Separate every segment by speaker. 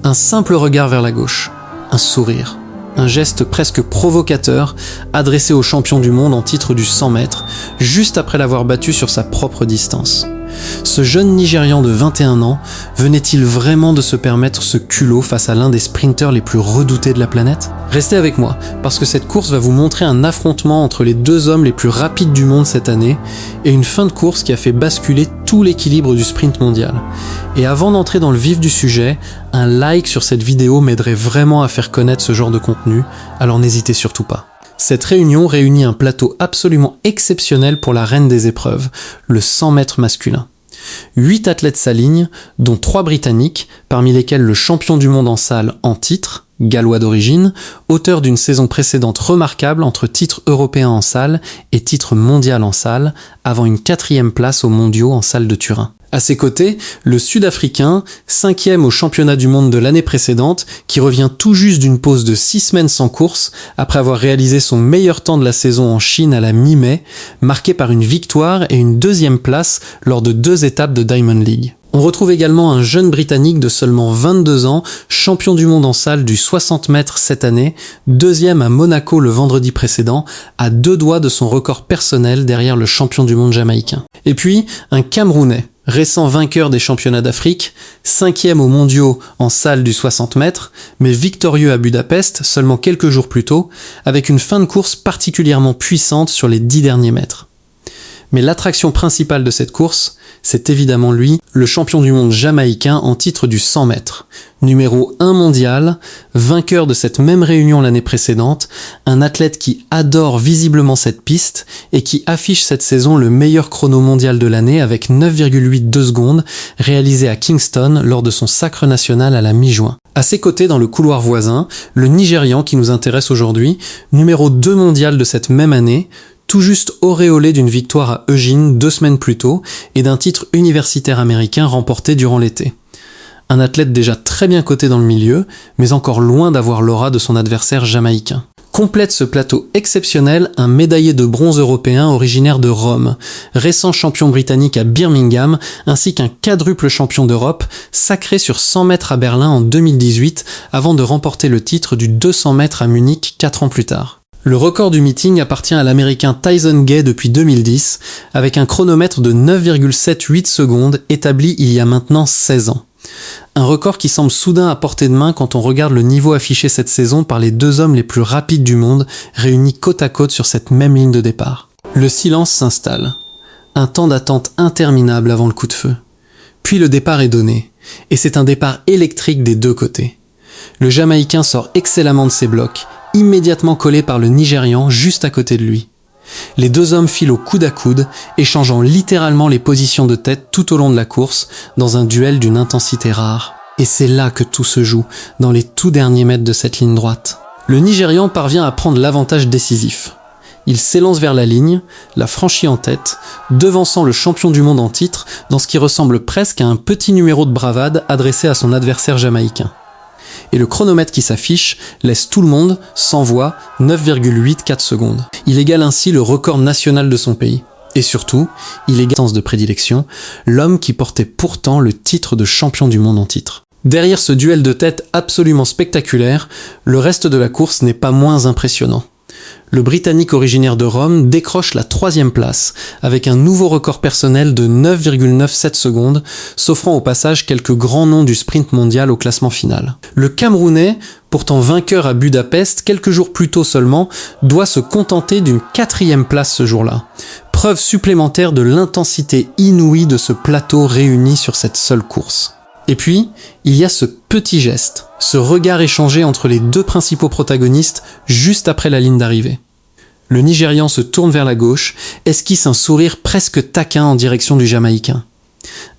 Speaker 1: Un simple regard vers la gauche, un sourire, un geste presque provocateur adressé au champion du monde en titre du 100 mètres, juste après l'avoir battu sur sa propre distance. Ce jeune Nigérian de 21 ans venait-il vraiment de se permettre ce culot face à l'un des sprinteurs les plus redoutés de la planète ? Restez avec moi, parce que cette course va vous montrer un affrontement entre les deux hommes les plus rapides du monde cette année, et une fin de course qui a fait basculer tout l'équilibre du sprint mondial. Et avant d'entrer dans le vif du sujet, un like sur cette vidéo m'aiderait vraiment à faire connaître ce genre de contenu, alors n'hésitez surtout pas. Cette réunion réunit un plateau absolument exceptionnel pour la reine des épreuves, le 100 mètres masculin. 8 athlètes s'alignent, dont 3 Britanniques, parmi lesquels le champion du monde en salle en titre, gallois d'origine, auteur d'une saison précédente remarquable entre titre européen en salle et titre mondial en salle, avant une 4e place aux mondiaux en salle de Turin. À ses côtés, le Sud-Africain, 5e au championnat du monde de l'année précédente, qui revient tout juste d'une pause de 6 semaines sans course, après avoir réalisé son meilleur temps de la saison en Chine à la mi-mai, marqué par une victoire et une 2e place lors de 2 étapes de Diamond League. On retrouve également un jeune Britannique de seulement 22 ans, champion du monde en salle du 60 mètres cette année, 2e à Monaco le vendredi précédent, à 2 doigts de son record personnel derrière le champion du monde jamaïcain. Et puis, un Camerounais, récent vainqueur des championnats d'Afrique, 5e aux mondiaux en salle du 60 mètres, mais victorieux à Budapest seulement quelques jours plus tôt, avec une fin de course particulièrement puissante sur les 10 derniers mètres. Mais l'attraction principale de cette course, c'est évidemment lui, le champion du monde jamaïcain en titre du 100 mètres. Numéro 1 mondial, vainqueur de cette même réunion l'année précédente, un athlète qui adore visiblement cette piste et qui affiche cette saison le meilleur chrono mondial de l'année avec 9,82 secondes, réalisé à Kingston lors de son sacre national à la mi-juin. À ses côtés, dans le couloir voisin, le Nigérian qui nous intéresse aujourd'hui, numéro 2 mondial de cette même année, tout juste auréolé d'une victoire à Eugene 2 semaines plus tôt et d'un titre universitaire américain remporté durant l'été. Un athlète déjà très bien coté dans le milieu, mais encore loin d'avoir l'aura de son adversaire jamaïcain. Complète ce plateau exceptionnel un médaillé de bronze européen originaire de Rome, récent champion britannique à Birmingham, ainsi qu'un quadruple champion d'Europe, sacré sur 100 mètres à Berlin en 2018, avant de remporter le titre du 200 mètres à Munich 4 ans plus tard. Le record du meeting appartient à l'américain Tyson Gay depuis 2010, avec un chronomètre de 9,78 secondes établi il y a maintenant 16 ans. Un record qui semble soudain à portée de main quand on regarde le niveau affiché cette saison par les 2 hommes les plus rapides du monde, réunis côte à côte sur cette même ligne de départ. Le silence s'installe. Un temps d'attente interminable avant le coup de feu. Puis le départ est donné, et c'est un départ électrique des 2 côtés. Le Jamaïcain sort excellemment de ses blocs, immédiatement collé par le Nigérian juste à côté de lui. Les 2 hommes filent au coude à coude, échangeant littéralement les positions de tête tout au long de la course, dans un duel d'une intensité rare. Et c'est là que tout se joue, dans les tout derniers mètres de cette ligne droite. Le Nigérian parvient à prendre l'avantage décisif. Il s'élance vers la ligne, la franchit en tête, devançant le champion du monde en titre dans ce qui ressemble presque à un petit numéro de bravade adressé à son adversaire jamaïcain. Et le chronomètre qui s'affiche laisse tout le monde, sans voix, 9,84 secondes. Il égale ainsi le record national de son pays. Et surtout, il égale en sens de prédilection, l'homme qui portait pourtant le titre de champion du monde en titre. Derrière ce duel de tête absolument spectaculaire, le reste de la course n'est pas moins impressionnant. Le Britannique originaire de Rome décroche la 3e place, avec un nouveau record personnel de 9,97 secondes, s'offrant au passage quelques grands noms du sprint mondial au classement final. Le Camerounais, pourtant vainqueur à Budapest quelques jours plus tôt seulement, doit se contenter d'une 4e place ce jour-là. Preuve supplémentaire de l'intensité inouïe de ce plateau réuni sur cette seule course. Et puis, il y a ce petit geste, ce regard échangé entre les 2 principaux protagonistes juste après la ligne d'arrivée. Le Nigérian se tourne vers la gauche, esquisse un sourire presque taquin en direction du Jamaïcain.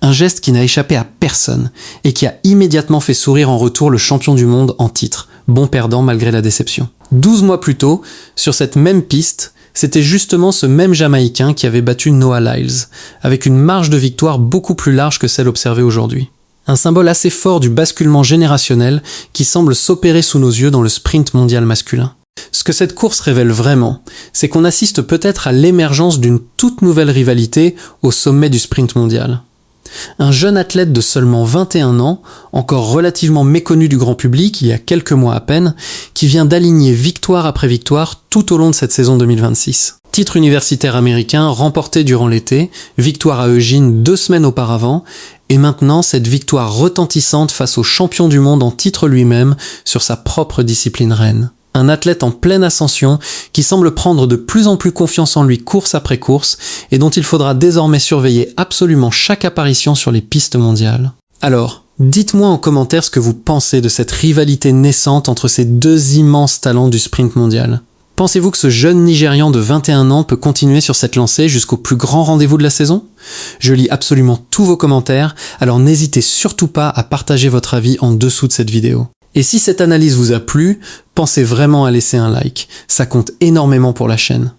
Speaker 1: Un geste qui n'a échappé à personne et qui a immédiatement fait sourire en retour le champion du monde en titre, bon perdant malgré la déception. 12 mois plus tôt, sur cette même piste, c'était justement ce même Jamaïcain qui avait battu Noah Lyles, avec une marge de victoire beaucoup plus large que celle observée aujourd'hui. Un symbole assez fort du basculement générationnel qui semble s'opérer sous nos yeux dans le sprint mondial masculin. Ce que cette course révèle vraiment, c'est qu'on assiste peut-être à l'émergence d'une toute nouvelle rivalité au sommet du sprint mondial. Un jeune athlète de seulement 21 ans, encore relativement méconnu du grand public il y a quelques mois à peine, qui vient d'aligner victoire après victoire tout au long de cette saison 2026. Titre universitaire américain remporté durant l'été, victoire à Eugene 2 semaines auparavant, et maintenant cette victoire retentissante face au champion du monde en titre lui-même sur sa propre discipline reine. Un athlète en pleine ascension qui semble prendre de plus en plus confiance en lui course après course et dont il faudra désormais surveiller absolument chaque apparition sur les pistes mondiales. Alors, dites-moi en commentaire ce que vous pensez de cette rivalité naissante entre ces deux immenses talents du sprint mondial. Pensez-vous que ce jeune Nigérian de 21 ans peut continuer sur cette lancée jusqu'au plus grand rendez-vous de la saison? Je lis absolument tous vos commentaires, alors n'hésitez surtout pas à partager votre avis en dessous de cette vidéo. Et si cette analyse vous a plu, pensez vraiment à laisser un like, ça compte énormément pour la chaîne.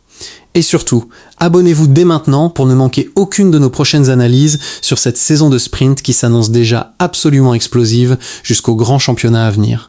Speaker 1: Et surtout, abonnez-vous dès maintenant pour ne manquer aucune de nos prochaines analyses sur cette saison de sprint qui s'annonce déjà absolument explosive jusqu'au grand championnat à venir.